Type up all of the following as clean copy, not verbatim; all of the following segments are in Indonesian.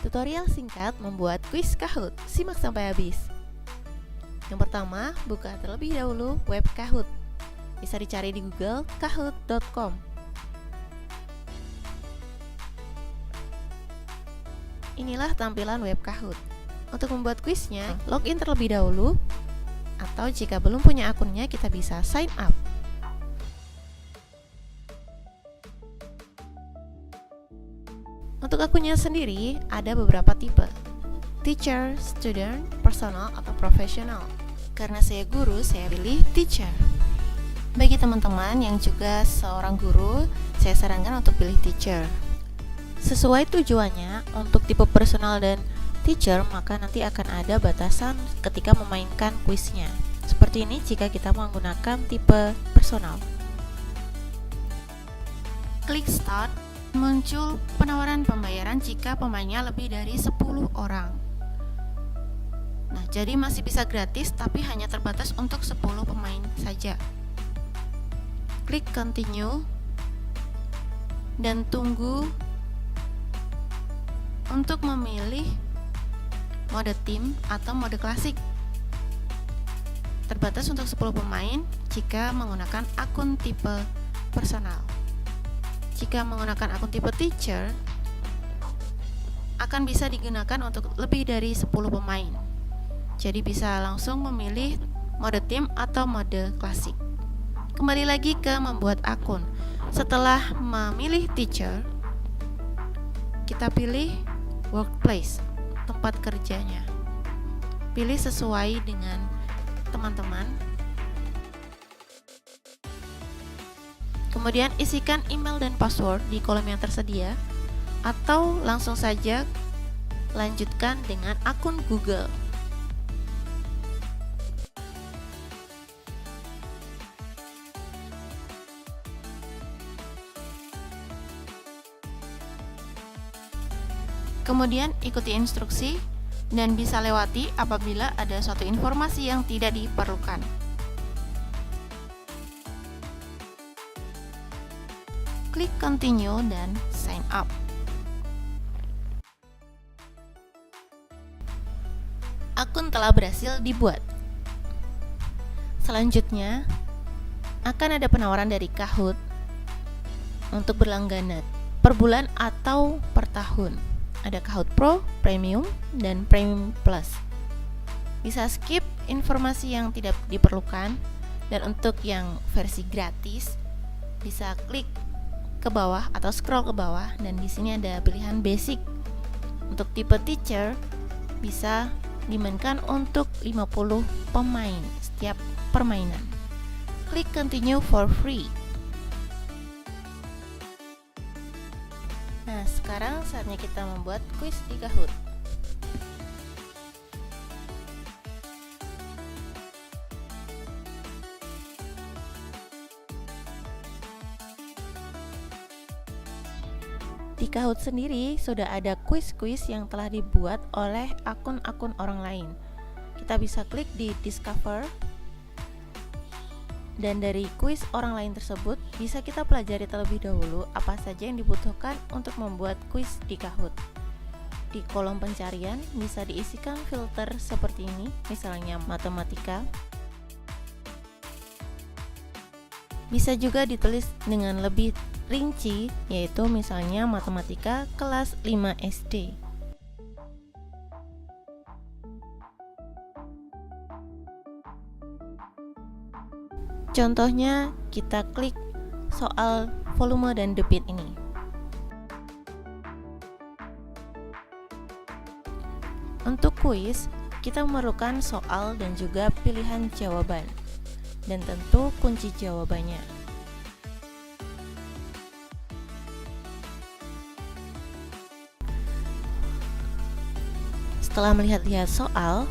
Tutorial singkat membuat kuis Kahoot. Simak sampai habis. Yang pertama, buka terlebih dahulu web Kahoot. Bisa dicari di Google kahoot.com. Inilah tampilan web Kahoot. Untuk membuat kuisnya, login terlebih dahulu, atau jika belum punya akunnya, kita bisa sign up. Untuk akunnya sendiri, ada beberapa tipe: teacher, student, personal, atau professional. Karena saya guru, saya pilih teacher. Bagi teman-teman yang juga seorang guru, saya sarankan untuk pilih teacher. Sesuai tujuannya, untuk tipe personal dan teacher, maka nanti akan ada batasan ketika memainkan kuisnya. Seperti ini jika kita menggunakan tipe personal. Klik start. Muncul penawaran pembayaran jika pemainnya lebih dari 10 orang. Nah, jadi masih bisa gratis tapi hanya terbatas untuk 10 pemain saja. Klik continue dan tunggu untuk memilih mode tim atau mode klasik. Terbatas untuk 10 pemain jika menggunakan akun tipe personal. Jika menggunakan akun tipe teacher, akan bisa digunakan untuk lebih dari 10 pemain. Jadi bisa langsung memilih mode tim atau mode klasik. Kembali lagi ke membuat akun. Setelah memilih teacher, kita pilih workplace, tempat kerjanya. Pilih sesuai dengan teman-teman. Kemudian isikan email dan password di kolom yang tersedia, atau langsung saja lanjutkan dengan akun Google. Kemudian ikuti instruksi dan bisa lewati apabila ada suatu informasi yang tidak diperlukan. Klik continue dan sign up. Akun telah berhasil dibuat. Selanjutnya, akan ada penawaran dari Kahoot untuk berlangganan per bulan atau per tahun. Ada Kahoot Pro, Premium, dan Premium Plus. Bisa skip informasi yang tidak diperlukan, dan untuk yang versi gratis bisa klik ke bawah atau scroll ke bawah, dan di sini ada pilihan basic. Untuk tipe teacher bisa dimainkan untuk 50 pemain setiap permainan. Klik continue for free. Nah, sekarang saatnya kita membuat kuis di Kahoot. Di Kahoot sendiri sudah ada kuis-kuis yang telah dibuat oleh akun-akun orang lain. Kita bisa klik di Discover, dan dari kuis orang lain tersebut bisa kita pelajari terlebih dahulu apa saja yang dibutuhkan untuk membuat kuis di Kahoot. Di kolom pencarian bisa diisikan filter seperti ini, misalnya matematika. Bisa juga ditulis dengan lebih rinci, yaitu misalnya matematika kelas 5 SD. Contohnya, kita klik soal volume dan debit ini. Untuk kuis, kita memerlukan soal dan juga pilihan jawaban, dan tentu kunci jawabannya. Setelah melihat-lihat soal,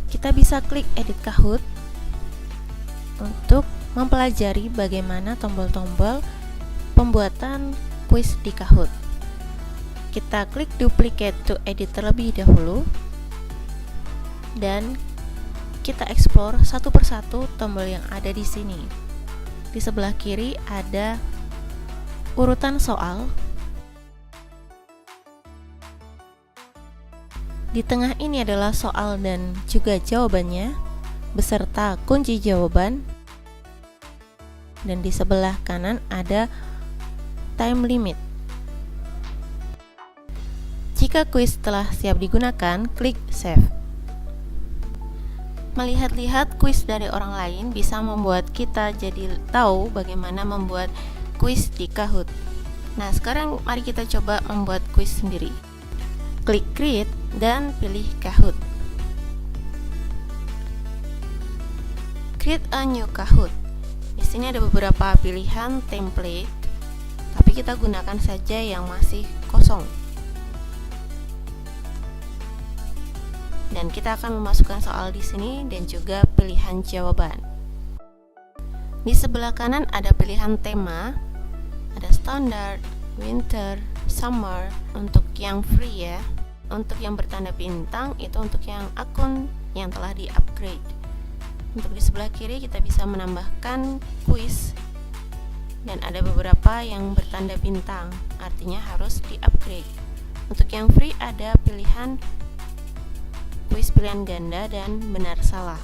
kita bisa klik edit Kahoot untuk mempelajari bagaimana tombol-tombol pembuatan kuis di Kahoot. Kita klik duplicate to edit terlebih dahulu, dan kita explore satu persatu tombol yang ada di sini. Di sebelah kiri ada urutan soal, Di tengah ini adalah soal dan juga jawabannya beserta kunci jawaban, dan di sebelah kanan ada time limit. Jika kuis telah siap digunakan, klik save. Melihat-lihat kuis dari orang lain bisa membuat kita jadi tahu bagaimana membuat kuis di Kahoot. Nah, sekarang mari kita coba membuat kuis sendiri. Klik create dan pilih Kahoot. Create a new Kahoot. Di sini ada beberapa pilihan template, tapi kita gunakan saja yang masih kosong. Dan kita akan memasukkan soal di sini dan juga pilihan jawaban. Di sebelah kanan ada pilihan tema, ada standard, winter, summer untuk yang free ya. Untuk yang bertanda bintang itu untuk yang akun yang telah di-upgrade. Untuk di sebelah kiri kita bisa menambahkan kuis dan ada beberapa yang bertanda bintang, artinya harus di-upgrade. Untuk yang free ada pilihan kuis pilihan ganda dan benar salah.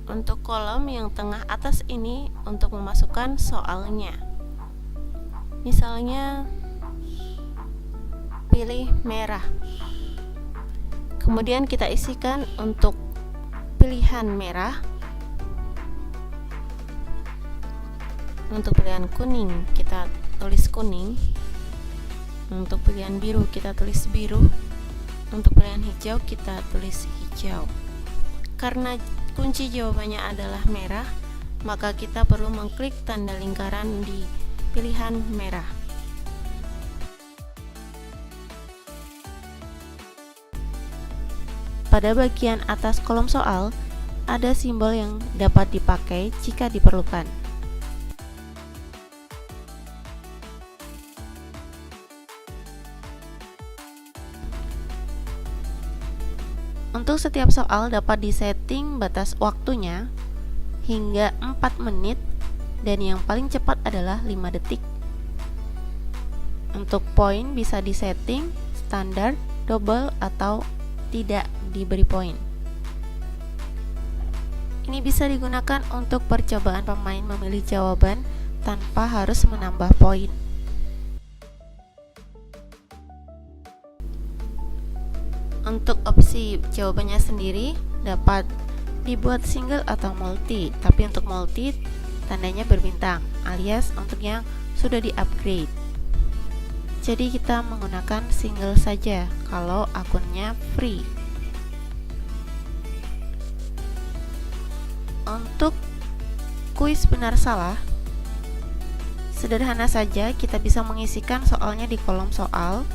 Untuk kolom yang tengah atas ini untuk memasukkan soalnya. Misalnya pilih merah. Kemudian kita isikan untuk pilihan merah. Untuk pilihan kuning kita tulis kuning. Untuk pilihan biru kita tulis biru. Untuk pilihan hijau kita tulis hijau. Karena kunci jawabannya adalah merah, maka kita perlu mengklik tanda lingkaran di pilihan merah. Pada bagian atas kolom soal, ada simbol yang dapat dipakai jika diperlukan. Untuk setiap soal dapat disetting batas waktunya hingga 4 menit dan yang paling cepat adalah 5 detik. Untuk poin bisa disetting standar, double, atau tidak diberi poin. Ini bisa digunakan untuk percobaan pemain memilih jawaban tanpa harus menambah poin. Untuk opsi jawabannya sendiri dapat dibuat single atau multi, tapi untuk multi tandanya berbintang alias untuk yang sudah di-upgrade. Jadi kita menggunakan single saja kalau akunnya free. Untuk kuis benar salah, sederhana saja, kita bisa mengisikan soalnya di kolom soal.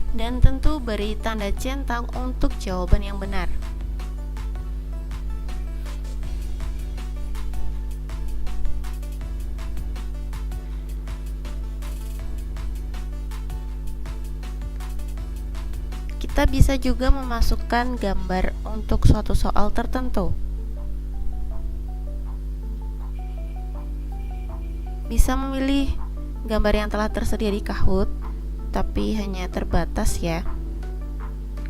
Dan tentu beri tanda centang untuk jawaban yang benar. Kita bisa juga memasukkan gambar untuk suatu soal tertentu. Bisa memilih gambar yang telah tersedia di Kahoot, tapi hanya terbatas ya.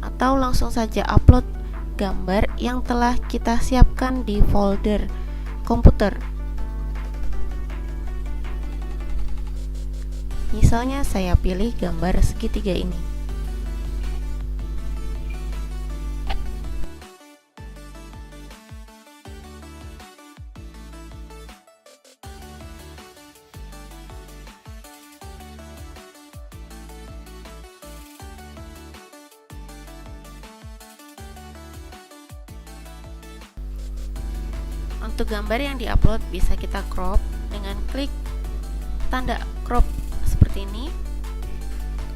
Atau langsung saja upload gambar yang telah kita siapkan di folder komputer. Misalnya saya pilih gambar segitiga ini. Untuk gambar yang diupload bisa kita crop dengan klik tanda crop seperti ini.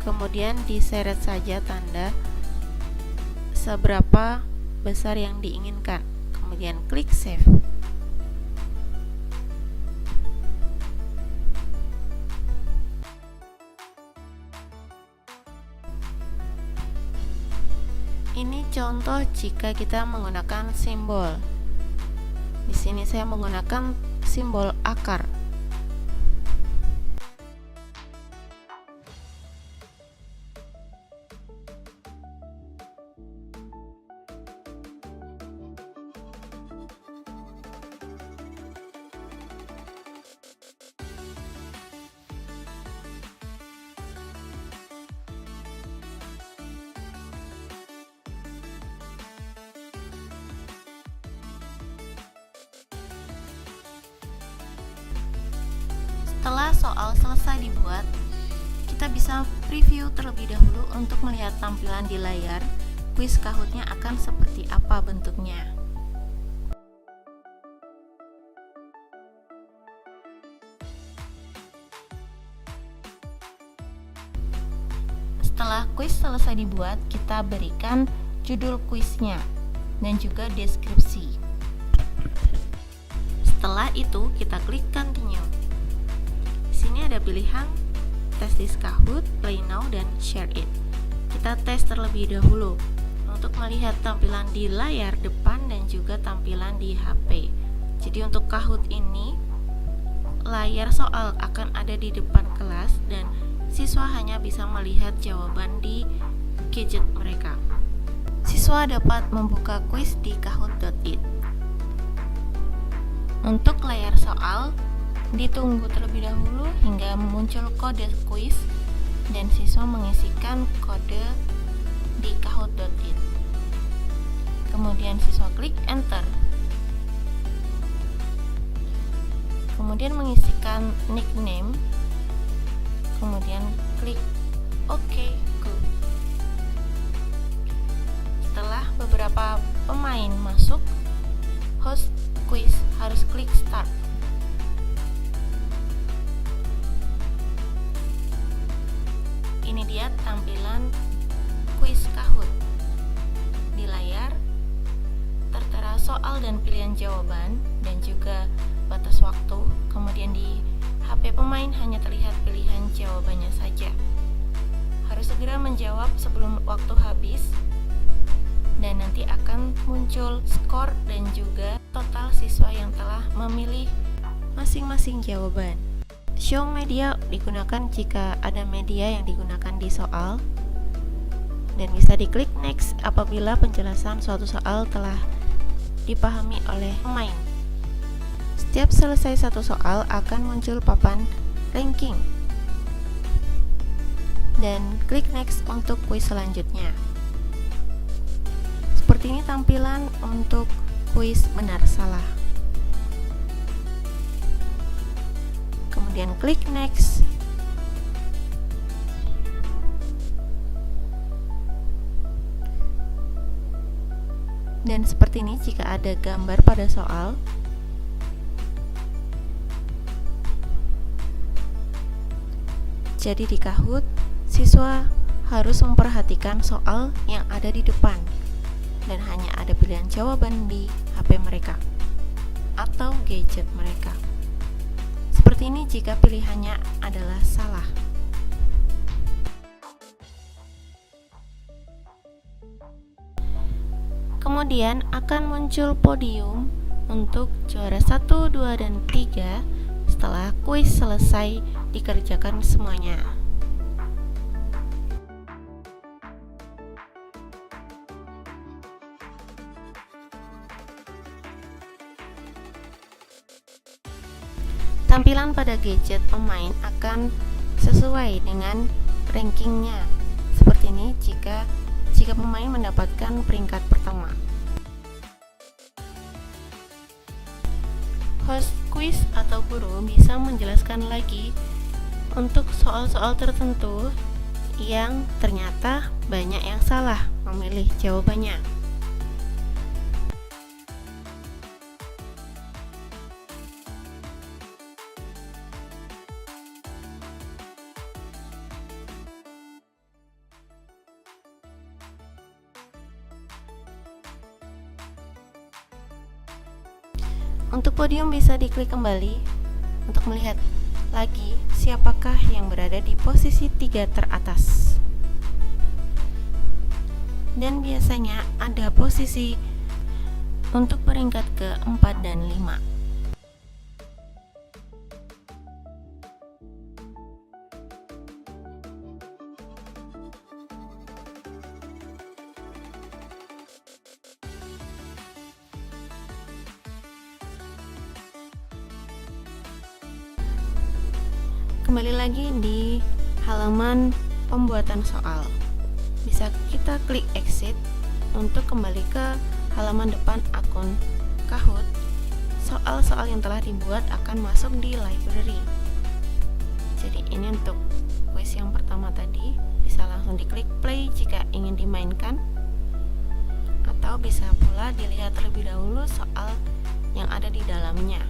Kemudian diseret saja tanda seberapa besar yang diinginkan. Kemudian klik save. Ini contoh jika kita menggunakan simbol. Di sini saya menggunakan simbol akar. Setelah soal selesai dibuat, kita bisa preview terlebih dahulu untuk melihat tampilan di layar. Kuis Kahoot-nya akan seperti apa bentuknya. Setelah kuis selesai dibuat, kita berikan judul kuisnya dan juga deskripsi. Setelah itu, kita klik continue. Sini ada pilihan Test this Kahoot, Play Now, dan Share it. Kita tes terlebih dahulu untuk melihat tampilan di layar depan dan juga tampilan di HP. Jadi untuk Kahoot ini, layar soal akan ada di depan kelas dan siswa hanya bisa melihat jawaban di gadget mereka. Siswa dapat membuka kuis di kahoot.it. Untuk layar soal, ditunggu terlebih dahulu hingga muncul kode kuis dan siswa mengisikan kode di kahoot.it. Kemudian siswa klik enter. Kemudian mengisikan nickname. Kemudian klik OK, go. Setelah beberapa pemain masuk, host kuis harus klik start. Ini dia tampilan kuis Kahoot. Di layar tertera soal dan pilihan jawaban dan juga batas waktu. Kemudian di HP pemain hanya terlihat pilihan jawabannya saja. Harus segera menjawab sebelum waktu habis dan nanti akan muncul skor dan juga total siswa yang telah memilih masing-masing jawaban. Show media digunakan jika ada media yang digunakan di soal dan bisa diklik next apabila penjelasan suatu soal telah dipahami oleh pemain. Setiap selesai satu soal akan muncul papan ranking dan klik next untuk kuis selanjutnya. Seperti ini tampilan untuk kuis benar salah. Kemudian klik next. Dan seperti ini jika ada gambar pada soal. Jadi di Kahoot, siswa harus memperhatikan soal yang ada di depan dan hanya ada pilihan jawaban di HP mereka atau gadget mereka. Seperti ini jika pilihannya adalah salah. Kemudian akan muncul podium untuk juara 1, 2, dan 3 setelah kuis selesai dikerjakan semuanya. Tampilan pada gadget pemain akan sesuai dengan rankingnya. Seperti ini jika pemain mendapatkan peringkat pertama. Host kuis atau guru bisa menjelaskan lagi untuk soal-soal tertentu yang ternyata banyak yang salah memilih jawabannya. Untuk podium bisa diklik kembali untuk melihat lagi siapakah yang berada di posisi 3 teratas. dan biasanya ada posisi untuk peringkat ke-4 dan 5. Kembali lagi di halaman pembuatan soal. Bisa kita klik exit untuk kembali ke halaman depan akun Kahoot. Soal-soal yang telah dibuat akan masuk di library. Jadi ini untuk kuis yang pertama tadi, bisa langsung diklik play jika ingin dimainkan, atau bisa pula dilihat terlebih dahulu soal yang ada di dalamnya.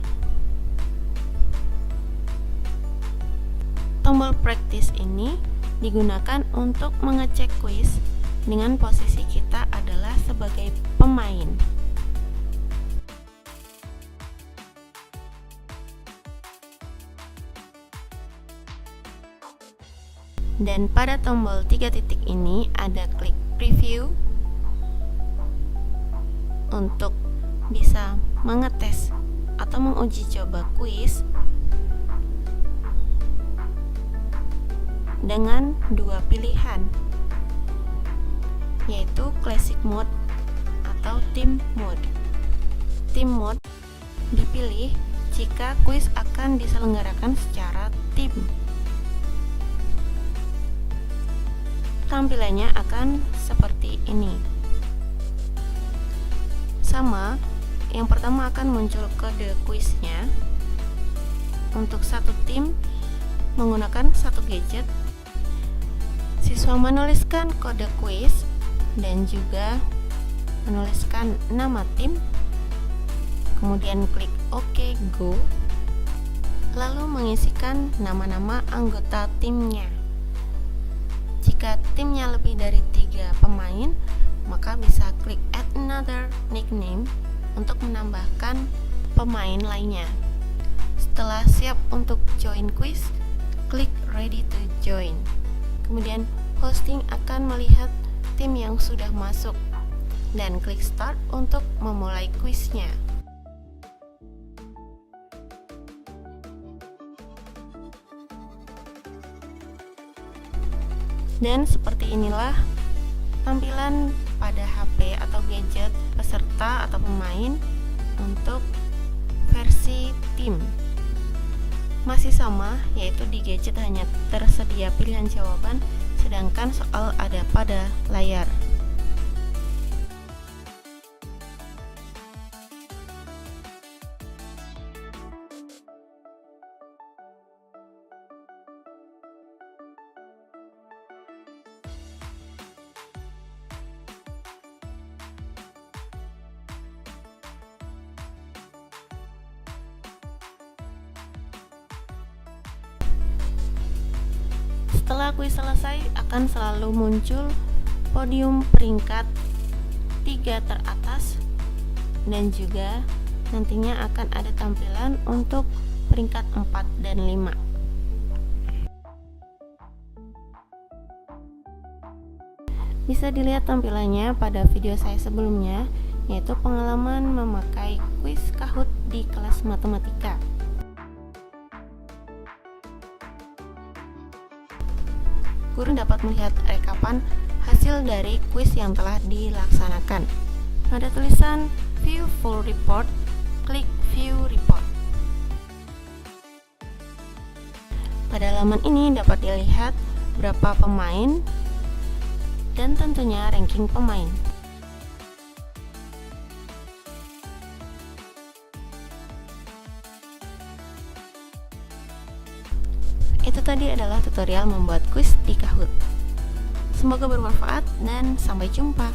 Tombol practice ini digunakan untuk mengecek kuis dengan posisi kita adalah sebagai pemain. Dan pada tombol 3 titik ini ada klik preview untuk bisa mengetes atau menguji coba kuis dengan dua pilihan, yaitu classic mode atau team mode. Team mode dipilih jika kuis akan diselenggarakan secara tim. Tampilannya akan seperti ini. Sama, yang pertama akan muncul kode kuisnya. Untuk satu tim menggunakan satu gadget, siswa menuliskan kode kuis dan juga menuliskan nama tim, kemudian klik OK Go, lalu mengisikan nama-nama anggota timnya. Jika timnya lebih dari 3 pemain, maka bisa klik add another nickname untuk menambahkan pemain lainnya. Setelah siap untuk join quiz, klik ready to join. Kemudian hosting akan melihat tim yang sudah masuk dan klik start untuk memulai kuisnya. Dan seperti inilah tampilan pada HP atau gadget peserta atau pemain untuk versi tim. Masih sama, yaitu di gadget hanya tersedia pilihan jawaban, sedangkan soal ada pada layar. Setelah kuis selesai, akan selalu muncul podium peringkat 3 teratas, dan juga nantinya akan ada tampilan untuk peringkat 4 dan 5. Bisa dilihat tampilannya pada video saya sebelumnya, yaitu pengalaman memakai kuis Kahoot di kelas matematika. Guru dapat melihat rekapan hasil dari kuis yang telah dilaksanakan. Pada tulisan View Full Report, klik View Report. Pada halaman ini dapat dilihat berapa pemain dan tentunya ranking pemain. Itu tadi adalah tutorial membuat kuis di Kahoot. Semoga bermanfaat dan sampai jumpa.